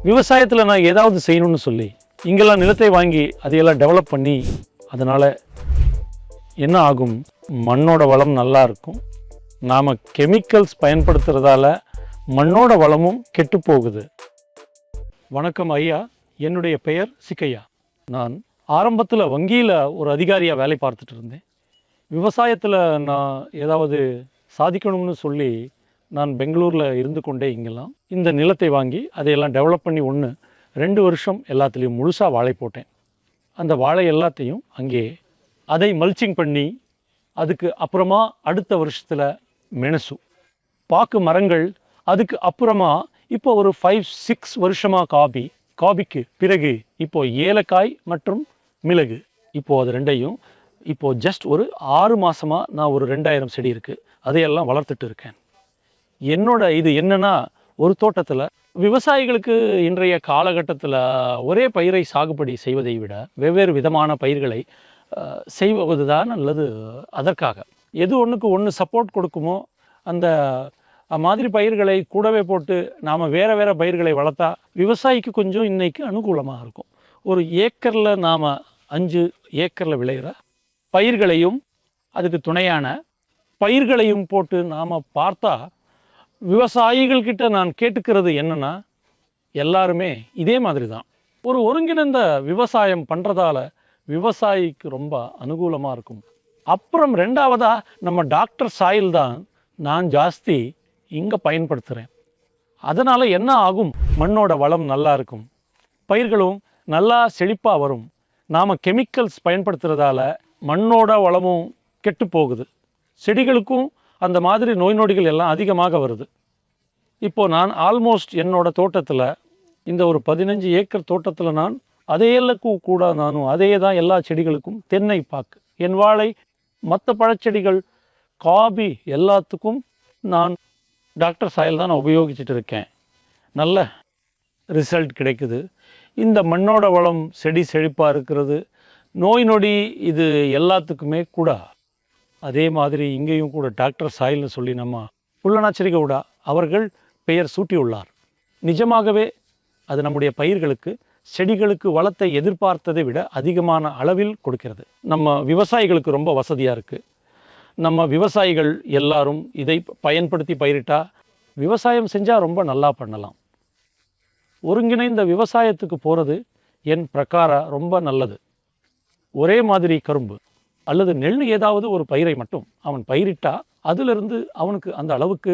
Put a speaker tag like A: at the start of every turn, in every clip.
A: விவசாயத்தில் நான் ஏதாவது செய்யணும்னு சொல்லி இங்கெல்லாம் நிலத்தை வாங்கி அதையெல்லாம் டெவலப் பண்ணி அதனால் என்ன ஆகும், மண்ணோட வளம் நல்லா இருக்கும். நாம் கெமிக்கல்ஸ் பயன்படுத்துகிறதால மண்ணோட வளமும் கெட்டு போகுது. வணக்கம் ஐயா, என்னுடைய பெயர் சிக்கையா. நான் ஆரம்பத்தில் வங்கியில் ஒரு அதிகாரியாக வேலை பார்த்துட்டு இருந்தேன். விவசாயத்தில் நான் ஏதாவது சாதிக்கணும்னு சொல்லி நான் பெங்களூரில் இருந்து கொண்டே இங்கெல்லாம் இந்த நிலத்தை வாங்கி அதையெல்லாம் டெவலப் பண்ணி 2 வருஷம் எல்லாத்துலேயும் முழுசாக வாழை போட்டேன். அந்த வாழை எல்லாத்தையும் அங்கே அதை மல்ச்சிங் பண்ணி அதுக்கு அப்புறமா அடுத்த வருஷத்தில் மெணசு பாக்கு மரங்கள், அதுக்கு அப்புறமா இப்போ ஒரு 5-6 வருஷமாக காபிக்கு பிறகு இப்போ ஏலக்காய் மற்றும் மிளகு. இப்போ அது ரெண்டையும் இப்போ ஜஸ்ட் ஒரு 6 மாதமாக நான் ஒரு 2000 செடி இருக்குது, அதையெல்லாம் வளர்த்துட்டு இருக்கேன். என்னோட இது என்னன்னா, ஒரு தோட்டத்தில் விவசாயிகளுக்கு இன்றைய காலகட்டத்தில் ஒரே பயிரை சாகுபடி செய்வதை விட வெவ்வேறு விதமான பயிர்களை செய்வது தான் நல்லது. அதற்காக எது ஒன்றுக்கு ஒன்று சப்போர்ட் கொடுக்குமோ அந்த மாதிரி பயிர்களை கூடவே போட்டு நாம் வேறு வேறு பயிர்களை வளர்த்தா விவசாயிக்கு கொஞ்சம் இன்னைக்கு அனுகூலமாக இருக்கும். ஒரு ஏக்கரில் நாம் 5 ஏக்கரில் விளைகிற பயிர்களையும் அதுக்கு துணையான பயிர்களையும் போட்டு நாம் பார்த்தா, விவசாயிகள்கிட்ட நான் கேட்டுக்கிறது என்னன்னா, எல்லாருமே இதே மாதிரி தான். ஒரு ஒருங்கிணைந்த விவசாயம் பண்ணுறதால விவசாயிக்கு ரொம்ப அனுகூலமாக இருக்கும். அப்புறம் 2வதா நம்ம டாக்டர் சாயில் தான் நான் ஜாஸ்தி இங்கே பயன்படுத்துகிறேன். அதனால் என்ன ஆகும், மண்ணோட வளம் நல்லா இருக்கும், பயிர்களும் நல்லா செழிப்பாக வரும். நாம் கெமிக்கல்ஸ் பயன்படுத்துகிறதால மண்ணோட வளமும் கெட்டு போகுது, செடிகளுக்கும் அந்த மாதிரி நோய் நொடிகள் எல்லாம் அதிகமாக வருது. இப்போ நான் ஆல்மோஸ்ட் என்னோட தோட்டத்தில் இந்த ஒரு 15 ஏக்கர் தோட்டத்தில் நான் அதையெல்லாம் கூட நானும் அதே தான் எல்லா செடிகளுக்கும் தென்னை பாக்கு, என் வாழை, மற்ற பழச்செடிகள், காபி எல்லாத்துக்கும் நான் டாக்டர் சாயில் தான் நான் உபயோகிச்சுட்டு இருக்கேன். நல்ல ரிசல்ட் கிடைக்குது. இந்த மண்ணோட வளம் செடி செழிப்பாக இருக்கிறது, நோய் நொடி இது எல்லாத்துக்குமே கூட அதே மாதிரி இங்கேயும் கூட டாக்டர் சாயில்னு சொல்லி நம்ம புல்லனாச்சரி கவுடா அவர்கள் பெயர் சூட்டியுள்ளார். நிஜமாகவே அது நம்முடைய பயிர்களுக்கு செடிகளுக்கு வளத்தை எதிர்பார்த்ததை விட அதிகமான அளவில் கொடுக்கிறது. நம்ம விவசாயிகளுக்கு ரொம்ப வசதியாக இருக்குது. நம்ம விவசாயிகள் எல்லாரும் இதை பயன்படுத்தி பயிரிட்டா விவசாயம் செஞ்சால் ரொம்ப நல்லா பண்ணலாம். ஒருங்கிணைந்த விவசாயத்துக்கு போகிறது என் பிரகாரம் ரொம்ப நல்லது. ஒரே மாதிரி கரும்பு அல்லது நெல் ஏதாவது ஒரு பயிரை மட்டும் அவன் பயிரிட்டா அதிலிருந்து அவனுக்கு அந்த அளவுக்கு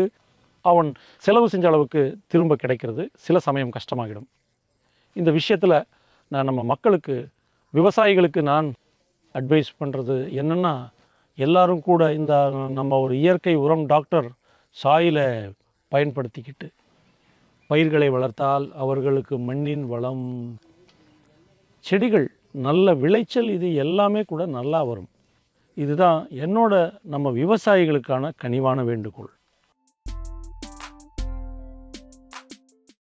A: அவன் செலவு செஞ்ச அளவுக்கு திரும்ப கிடைக்கிறது. சில சமயம் கஷ்டமாகிடும். இந்த விஷயத்தில் நான் நம்ம மக்களுக்கு, விவசாயிகளுக்கு நான் அட்வைஸ் பண்ணுறது என்னென்னா, எல்லாரும் கூட இந்த நம்ம ஒரு இயற்கை உரம் டாக்டர் சாயிலை பயன்படுத்திக்கிட்டு பயிர்களை வளர்த்தால் அவர்களுக்கு மண்ணின் வளம், செடிகள் நல்ல விளைச்சல், இது எல்லாமே கூட நல்லா வரும். இதுதான் என்னோட நம்ம விவசாயிகளுக்கான கனிவான வேண்டுகோள்.